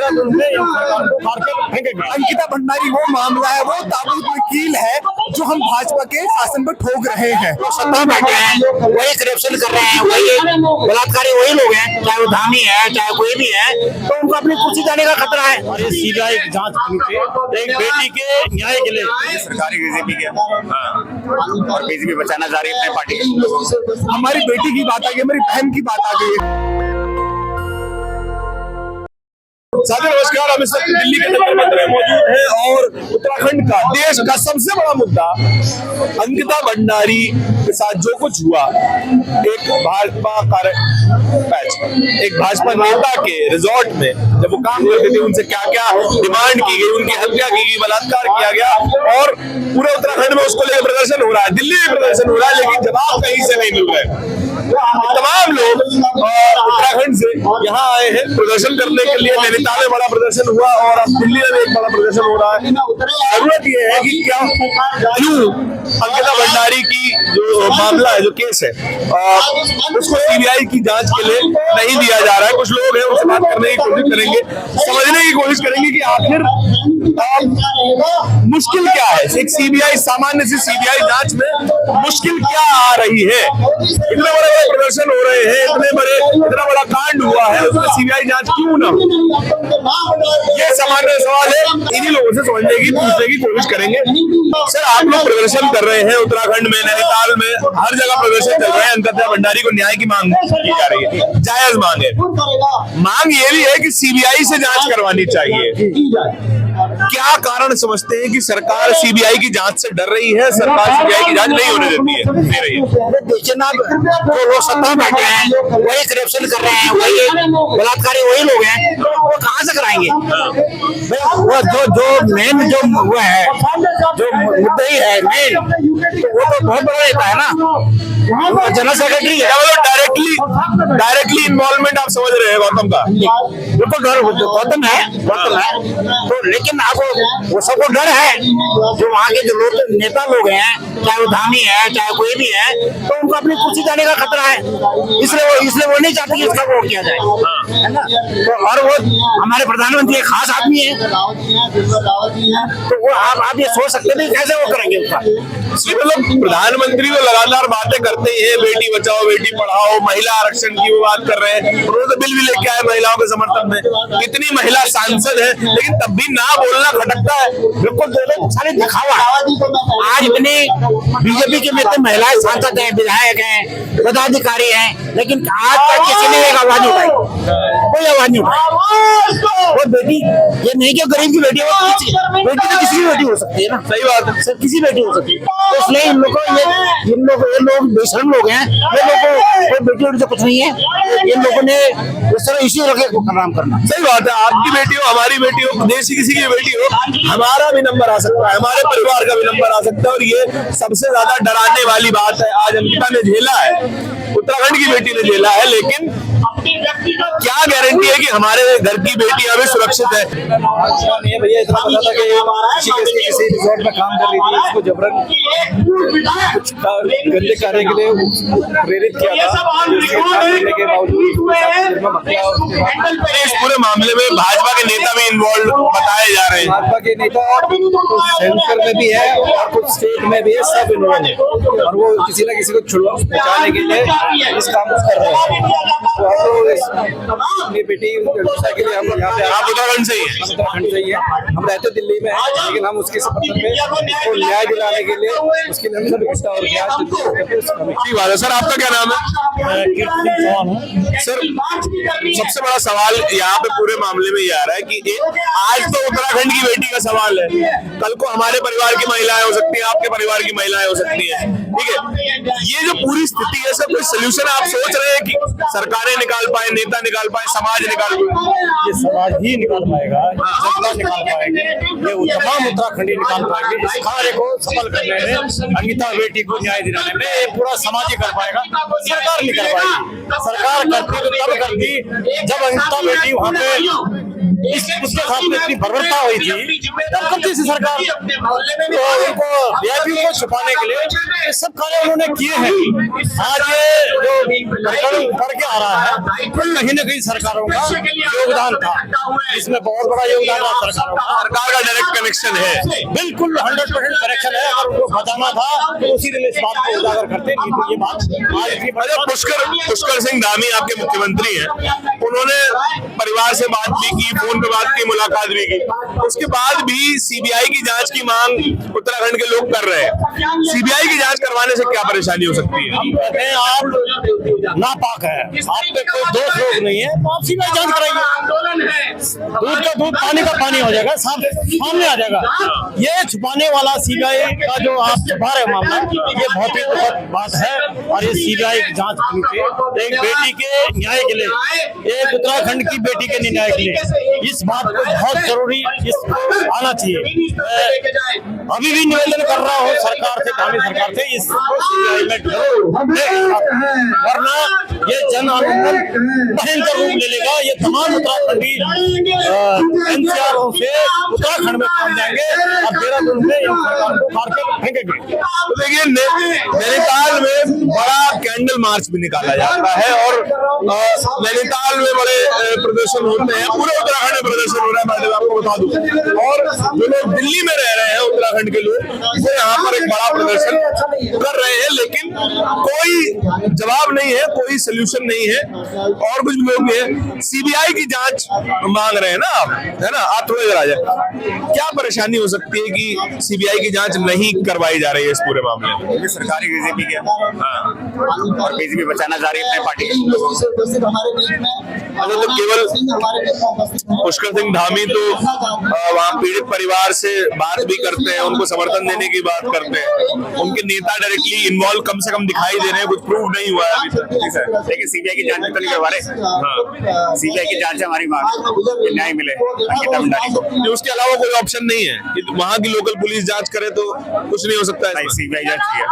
देहरादून में इन सरकार को उखाड़ के फेंकेंगे। अंकिता भंडारी वो मामला है, वो ताबूत में कील है जो हम भाजपा के शासन पर ठोक रहे हैं। तो सत्ता में बैठे हैं, वही करप्शन कर रहे हैं, वही बलात्कारी वही लोग हैं, चाहे वो धामी है चाहे कोई भी है, तो उनको अपनी कुर्सी जाने का खतरा है। और ये सीबीआई जांच होनी चाहिए एक बेटी के न्याय के लिए। सरकारी बीजेपी के और बीजेपी बचाना जा रही है अपनी पार्टी। हमारी बेटी की बात आ गई, हमारी बहन की बात आ गई है। साथियों नमस्कार, हम इस वक्त दिल्ली के जंतर मंदिर में मौजूद हैं और उत्तराखंड का, देश का सबसे बड़ा मुद्दा अंकिता भंडारी के साथ जो कुछ हुआ, एक भाजपा नेता के रिजॉर्ट में जब वो काम करते थे उनसे क्या क्या डिमांड की गई, उनकी हत्या की गई, बलात्कार किया गया और पूरे उत्तराखंड में उसको लेकर प्रदर्शन हो रहा है, दिल्ली में प्रदर्शन हो रहा है, लेकिन जवाब कहीं से नहीं मिल रहे। तमाम लोग उत्तराखंड से यहाँ आए हैं प्रदर्शन करने के लिए। नैनीताल में बड़ा प्रदर्शन हुआ और अब दिल्ली में एक बड़ा प्रदर्शन हो रहा है। जरूरत यह है कि क्या क्यों अंकिता भंडारी की जो मामला है, जो केस है, उसको सीबीआई की जांच के लिए नहीं दिया जा रहा है। कुछ लोग हैं उनसे बात करने की कोशिश करेंगे, समझने की कोशिश करेंगे कि आखिर मुश्किल क्या है एक सीबीआई, सामान्य सी सीबीआई जांच में मुश्किल क्या आ रही है। इतने बड़े बड़े प्रदर्शन हो रहे हैं, इतना बड़ा कांड हुआ है, उसमें सीबीआई जांच क्यों ना हो? ये सामान्य सवाल है, इन्हीं लोगों से समझने की, पूछने की कोशिश करेंगे। सर, आप लोग प्रदर्शन कर रहे हैं उत्तराखंड में, नैनीताल में, हर जगह प्रदर्शन चल रहे हैं। अंकिता भंडारी को न्याय की मांग की जा रही है, जायज मांग है। मांग ये भी है कि सीबीआई से जांच करवानी चाहिए। क्या कारण समझते हैं कि सरकार सीबीआई की जांच से डर रही है, सरकार सीबीआई की जांच नहीं होने देती है, दे रही है? देखिए ना, जो लोग सत्ता में बैठे हैं, वही करप्शन कर रहे हैं, वही बलात्कारी वही लोग हैं, तो वो कहाँ से कराएंगे? वो जो मेन जो वो है, जो मुद्दा ही है मेन, वो तो बहुत बड़ा रहता है ना, जनरल सेक्रेटरी है। डायरेक्टली इन्वॉल्वमेंट आप समझ रहे हैं गौतम का? बिल्कुल डर गौतम है, तो लेकिन आपको वो सबको डर है, जो वहाँ के जो लोग नेता लोग हैं, चाहे वो धामी है चाहे कोई भी है, तो उनको अपनी कुर्सी जाने का खतरा है, इसलिए वो नहीं चाहते कि इसका वो किया जाए, है ना। तो और वो हमारे प्रधानमंत्री एक खास आदमी है, तो वो आप ये सोच सकते नहीं कैसे वो करेंगे उसका। मतलब प्रधानमंत्री तो लगातार बातें करते ही है, बेटी बचाओ बेटी पढ़ाओ, महिला आरक्षण की वो बात कर रहे हैं, उन्होंने तो बिल भी लेके आए महिलाओं के समर्थन में, कितनी महिला सांसद है, लेकिन तब भी ना बोलना खटकता है। बिल्कुल सारे दिखावा। आज इतने बीजेपी के में महिलाएं सांसद हैं, विधायक हैं, पदाधिकारी हैं, लेकिन आज तक किसी ने एक आवाज नहीं उठाई, कोई आवाज नहीं उठाई। वो बेटी ये नहीं कि गरीब की बेटी है, बेटी तो किसी भी बेटी हो सकती है ना। सही बात है, सर किसी बेटी हो सकती है, तो इसलिए इन लोग बेशरम लोग हैं, ये लोगों को बेटी उठी तो कुछ नहीं है, इन लोगों ने इस तरह इसी रखे को काम करना। सही बात है, आपकी बेटी हो, हमारी बेटी हो, देश की किसी की बेटी हो, हमारा भी नंबर आ सकता है, हमारे परिवार का भी नंबर आ सकता है। और ये सबसे ज्यादा डराने वाली बात है, आज अंकिता ने झेला है, उत्तराखंड की बेटी ने झेला है, लेकिन क्या गारंटी है कि हमारे घर की बेटियां भी सुरक्षित है? नहीं भैया, इतना पता था कि किसी रिजॉर्ट में काम कर रही थी, उसको जबरन गंदे कार्य के लिए प्रेरित किया था, के बावजूद इस पूरे मामले में भाजपा के नेता भी इन्वॉल्व बताए जा रहे हैं। भाजपा के नेता सेंटर में भी है और कुछ स्टेट में भी है, सब इन्वॉल्व है, और वो किसी न किसी को बचाने के लिए इस काम को कर रहे हैं। अपनी बेटी के लिए हम यहाँ पे, आप उत्तराखंड से ही हैं? उत्तराखंड से ही है, हम रहते दिल्ली में हैं, लेकिन हम उसके समर्थन में उसको न्याय दिलाने के लिए उसके लिए हम सब इकट्ठा और ठीक बात है। सर, आपका क्या नाम है? सर, सबसे बड़ा सवाल यहाँ पे पूरे मामले में ये आ रहा है कि आज तो उत्तराखंड की बेटी का सवाल है, कल को हमारे परिवार की महिलाएं हो सकती हैं, आपके परिवार की महिलाएं हो सकती हैं, ठीक है। ये जो पूरी स्थिति है, सब कोई सोल्यूशन आप सोच रहे हैं कि सरकारें निकाल पाए, नेता निकाल पाए, समाज निकाल पाए? ये समाज ही निकाल पाएगा, जनता निकाल पाएगी, ये तमाम उत्तराखंडी निकाल पाएंगे। इस कार्य को सफल करने में, अंकिता बेटी को न्याय दिलाने में, ये पूरा समाज ही कर पाएगा, सरकार नहीं कर पाएगी। सरकार करती तो तब करती जब अंकिता बेटी वहाँ पे उसके साथ में इतनी बर्बरता हुई थी, तब करती थी सरकार। तो उनको वीआईपी को छुपाने के लिए ये सब कार्य उन्होंने किए हैं। आज ये जो प्रकरण करके आ रहा है, कहीं न कहीं सरकारों का योगदान था, इसमें बहुत बड़ा योगदान रहा सरकारों का। सरकार का डायरेक्ट कनेक्शन है, बिल्कुल 100% करेक्शन है। अगर उनको बचाना था तो उसी दिन इस बात को उजागर करते, नहीं तो ये बात आज की अच्छा, पुष्कर सिंह धामी आपके मुख्यमंत्री हैं, उन्होंने परिवार से बात भी की, फोन पे बात की, मुलाकात भी की, उसके बाद भी सीबीआई की जांच की मांग उत्तराखंड के लोग कर रहे हैं। सीबीआई की जांच करवाने से क्या परेशानी हो सकती है? हम कहते हैं आप नापाक है, आप पे कोई दोष रोग नहीं है, तो आप सीबीआई जांच कराइए। दूध का दूध, पानी का पानी हो जाएगा, सामने आ जाएगा। ये छुपाने वाला सीबीआई का जो आप छुपा रहे मामला, ये बहुत ही दुखद बात है। और ये सीबीआई की जांच होनी चाहिए, एक बेटी के न्याय के लिए, एक उत्तराखंड की बेटी के न्याय के लिए। इस बात को बहुत जरूरी इसको आना चाहिए। अभी भी निवेदन कर रहा हूँ सरकार से, धामी सरकार से, इसको सीबीआई में जरूर, वरना ये जन आंदोलन भयंकर रूप ले लेगा। ये तमाम उत्तराखंडी एनसीआरों से उत्तराखंड में पहुंच जाएंगे और देहरादून में इन सरकार को मार के फेंकेंगे। तो देखिए, नैनीताल में बड़ा कैंडल मार्च भी निकाला जाता है और नैनीताल में बड़े प्रदर्शन होते हैं, पूरे उत्तराखंड में प्रदर्शन हो रहा है। मैं आपको बता दूं, और जो लोग दिल्ली में रह रहे हैं उत्तराखंड के लोग, वो यहाँ पर एक बड़ा प्रदर्शन कर रहे हैं, लेकिन कोई जवाब नहीं है, कोई सोल्यूशन नहीं है। और कुछ लोग भी हैं, सीबीआई की जांच मांग रहे हैं ना आप, है ना? आप थोड़ा इधर आ जाए, क्या परेशानी हो सकती है कि सीबीआई की जांच नहीं करवाई जा रही है इस पूरे मामले में? ये सरकारी बीजेपी के और बीजेपी बचाना जा रही है अपने पार्टी अच्छा, तो केवल पुष्कर सिंह धामी तो वहाँ पीड़ित परिवार से बात भी करते हैं, उनको समर्थन देने की बात करते हैं, उनके नेता डायरेक्टली इन्वॉल्व कम से कम दिखाई दे रहे हैं, कुछ प्रूव नहीं हुआ है अभी तक। लेकिन सीबीआई की जांच तो नहीं करवा रहे। सीबीआई की जांच हमारी मांग, न्याय मिले अंकिता भंडारी को। उसके अलावा कोई ऑप्शन नहीं है कि वहाँ की लोकल पुलिस जांच करे तो कुछ नहीं हो सकता है? सीबीआई जांच किया,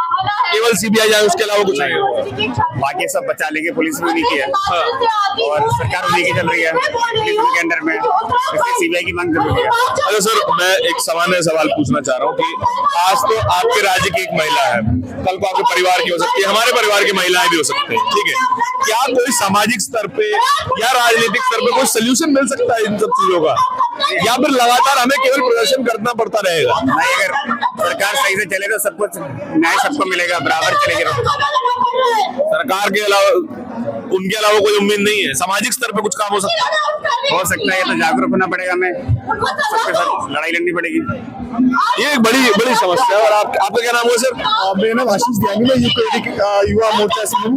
केवल सीबीआई जाए, उसके अलावा कुछ नहीं होगा। बाकी सब बचा लेंगे, पुलिस भी नहीं किया और सरकार उन्हीं की चल रही है के अंदर में, सीबीआई की मांग जरूरी है। अच्छा सर, मैं एक सामान्य सवाल पूछना चाह रहा हूँ कि आज तो आपके राज्य की एक महिला है, कल को आपके परिवार की हो सकती है, हमारे परिवार की महिलाएं भी हो सकती है, ठीक है? क्या कोई सामाजिक स्तर पे या राजनीतिक स्तर पे कोई सोल्यूशन मिल सकता है इन सब चीजों का, या फिर लगातार हमें केवल प्रदर्शन करना पड़ता रहेगा? नहीं, अगर सरकार सही से चले तो सब कुछ न्याय सबको मिलेगा, बराबर चलेगी। सरकार के अलावा, उनके अलावा कोई उम्मीद नहीं है? सामाजिक स्तर पे कुछ काम हो सकता है? ये तो जागरूक होना पड़ेगा, हमें सबके साथ लड़ाई लड़नी पड़ेगी। ये एक बड़ी समस्या है। और आपका क्या नाम है सर? मेरा नाम आशीष दयानी है, युवा मोर्चा से हूँ।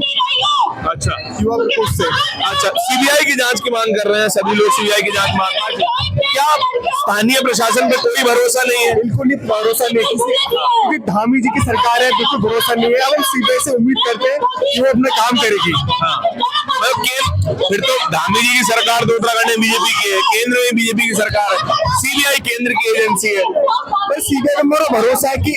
अच्छा, युवा प्रकोष्ठ से। अच्छा, सीबीआई की जांच की मांग कर रहे हैं सभी लोग, सीबीआई की जांच मांग रहे हैं। क्या स्थानीय प्रशासन पे कोई भरोसा नहीं है? बिल्कुल नहीं, भरोसा नहीं, क्योंकि धामी जी की सरकार है, बिल्कुल भरोसा नहीं है। अब हम सीबीआई से उम्मीद करते हैं कि वो अपना काम करेगी। फिर तो धामी जी की सरकार तो उत्तराखंड में बीजेपी की है, केंद्र में बीजेपी की सरकार है, सीबीआई केंद्र की एजेंसी है। पर सीबीआई में मेरा भरोसा है कि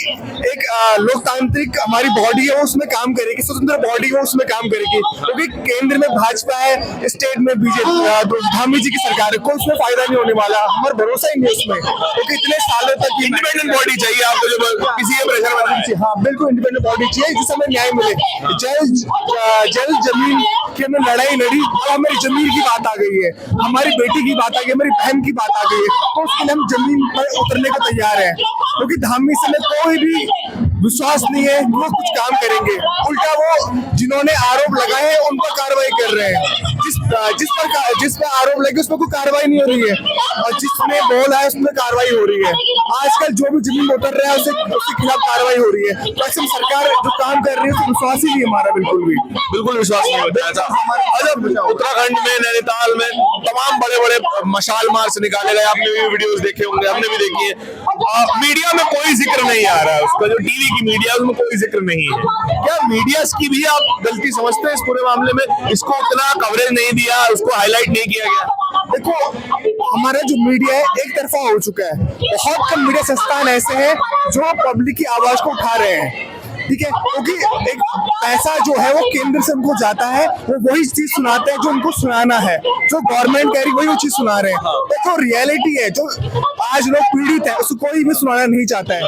एक लोकतांत्रिक हमारी बॉडी है, वो उसमें काम करेगी, स्वतंत्र बॉडी है, उसमें काम करेगी। क्योंकि केंद्र में भाजपा है, स्टेट में बीजेपी, धामी जी की सरकार है, कोई उसमें फायदा नहीं होने वाला। हमारा भरोसा ही नहीं उसमें, क्योंकि इतने सालों तक इंडिपेंडेंट बॉडी चाहिए आपको, जो किसी के प्रेशर में नहीं। हाँ बिल्कुल, इंडिपेंडेंट बॉडी चाहिए जिससे हमें न्याय मिले। जल जमीन की हमने लड़ाई लड़ी, अब हमारी जमीन की बात आ गई है, हमारी बेटी की बात आ गई, हमारी बहन की बात आ गई है, तो उसके लिए हम जमीन पर उतरने को तैयार है। क्योंकि धामी से कोई भी विश्वास नहीं है वो कुछ काम करेंगे, उल्टा वो जिन्होंने आरोप लगाए हैं उन पर कार्रवाई कर रहे हैं। जिस पर आरोप लगे उस पर कोई कार्रवाई नहीं हो रही है, और जिसने बोला है उस पर कार्रवाई हो रही है। आजकल जो भी जमीन उतर रहा है उसके खिलाफ कार्रवाई हो रही है। तो ऐसे सरकार जो काम कर रही है उसको विश्वास ही नहीं हमारा, बिल्कुल विश्वास नहीं होता है। अच्छा, उत्तराखंड में, नैनीताल में तमाम बड़े बड़े मशाल मार्च निकाले गए, आपने भी वीडियोस देखे होंगे, हमने भी देखी है। मीडिया में कोई जिक्र नहीं आ रहा है उसका, जो टीवी की मीडिया उसमें कोई जिक्र नहीं है। क्या मीडिया की भी आप गलती समझते हैं इस पूरे मामले में? इसको उतना कवरेज नहीं दिया, उसको हाईलाइट नहीं किया गया? देखो, हमारा जो मीडिया है एक तरफा हो चुका है। बहुत कम मीडिया संस्थान ऐसे हैं जो पब्लिक की आवाज को उठा रहे हैं। ठीक है, क्योंकि एक पैसा जो है वो केंद्र से उनको जाता है, वो वही चीज सुनाते हैं जो उनको सुनाना है, जो गवर्नमेंट कह रही वही वो चीज सुना रहे हैं। तो जो रियलिटी है, जो आज लोग पीड़ित है, उसको कोई भी सुनाना नहीं चाहता है।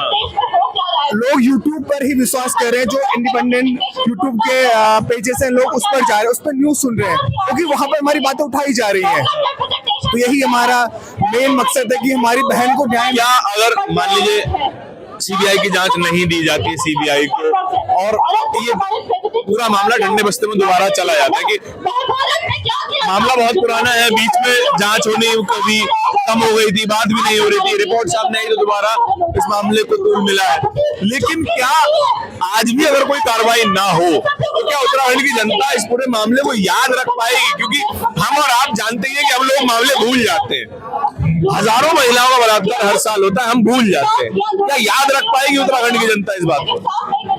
लोग YouTube पर ही विश्वास कर रहे हैं, जो इंडिपेंडेंट YouTube के पेजेस हैं, लोग उस पर जा रहे हैं, उस पर न्यूज सुन रहे हैं, क्योंकि वहां पर हमारी बातें उठाई जा रही हैं। तो यही हमारा मेन मकसद है कि हमारी बहन को न्याय। क्या अगर मान लीजिए सीबीआई की जांच नहीं दी जाती सीबीआई को और ये पूरा मामला ठंडे बस्ते में दोबारा चला जाता है कि मामला बहुत पुराना है, बीच में जांच होनी कभी कम हो गई थी, बात भी नहीं हो रही थी, रिपोर्ट सामने आई तो दोबारा इस मामले को तूल मिला है, लेकिन क्या आज भी अगर कोई कार्रवाई ना हो तो क्या उत्तराखंड की जनता इस पूरे मामले को याद रख पाएगी? क्योंकि हम और आप जानते हैं कि हम लोग मामले भूल जाते हैं, हजारों महिलाओं का बलात्कार हर साल होता है, हम भूल जाते हैं। क्या याद रख पाएगी उत्तराखंड की जनता इस बात को?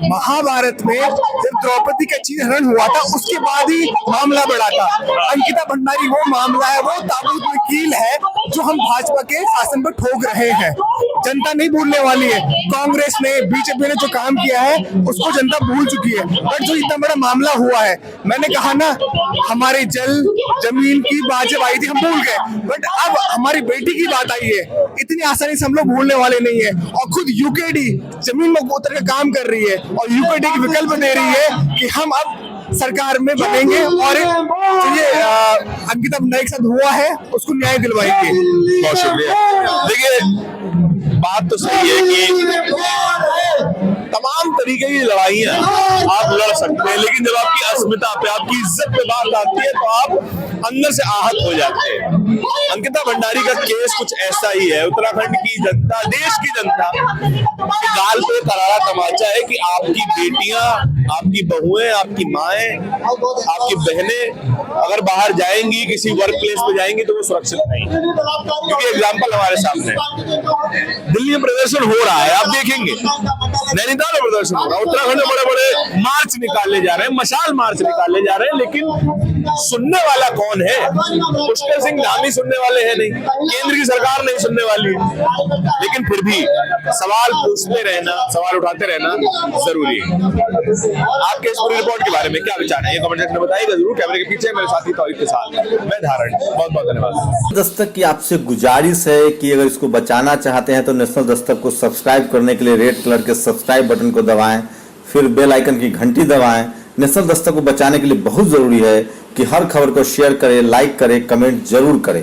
महाभारत में जब द्रौपदी का चीरहरण हुआ था, उसके बाद ही मामला बढ़ा था। अंकिता भंडारी वो मामला है, वो ताबूत में कील है जो हम भाजपा के शासन पर ठोक रहे हैं। जनता नहीं भूलने वाली है। कांग्रेस ने, बीजेपी ने जो काम किया है उसको जनता भूल चुकी है, बट जो इतना बड़ा मामला हुआ है, मैंने कहा ना, हमारे जल जमीन की बात जब आई थी हम भूल गए, बट अब हमारी बेटी की बात आई है, इतनी आसानी से हम लोग भूलने वाले नहीं है। और खुद यूकेडी जमीन में उतर के काम कर रही है और यूकेडी की विकल्प दे रही है कि हम अब सरकार में बनेंगे और ये अंकिता भंडारी के साथ हुआ है उसको न्याय दिलवाएंगे। बहुत शुक्रिया। देखिए बात तो सही है कि तमाम तरीके की लड़ाइयां आप लड़ सकते हैं, लेकिन जब आपकी अस्मिता पे, आपकी इज्जत पे बात आती है तो आप अंदर से आहत हो जाते हैं। अंकिता भंडारी का केस कुछ ऐसा ही है। उत्तराखंड की जनता, देश की जनता के गाल पे करारा तमाचा है कि आपकी बेटियां, आपकी बहुएं, आपकी माएं, आपकी बहनें अगर बाहर जाएंगी, किसी वर्क प्लेस पे जाएंगी तो वो सुरक्षित नहीं। क्योंकि एग्जाम्पल हमारे सामने है, दिल्ली में प्रदर्शन हो रहा है, आप देखेंगे, नैनीताल में प्रदर्शन हो रहा है, उत्तराखंड में बड़े बड़े मार्च निकाले जा रहे हैं, मशाल मार्च निकाले जा रहे हैं, लेकिन सुनने वाला कौन है? पुष्कर सिंह धामी सुनने वाले हैं नहीं, केंद्र की सरकार नहीं सुनने वाली है, लेकिन फिर भी सवाल पूछते रहना, सवाल उठाते रहना जरूरी है। आपके इस पूरी रिपोर्ट के बारे में क्या विचार है, ये कमेंट सेक्शन में बताइएगा जरूर। कैमरे के पीछे मेरे साथी तौहीद के साथ मैं धारण। बहुत बहुत धन्यवाद। दस्तक की आपसे गुजारिश है कि अगर इसको बचाना चाहते हैं तो नेशनल दस्तक को सब्सक्राइब करने के लिए रेड कलर के सब्सक्राइब बटन को दबाएं, फिर बेल आइकन की घंटी दबाएं। नेशनल दस्तक को बचाने के लिए बहुत जरूरी है कि हर खबर को शेयर करें, लाइक करें, कमेंट जरूर करें।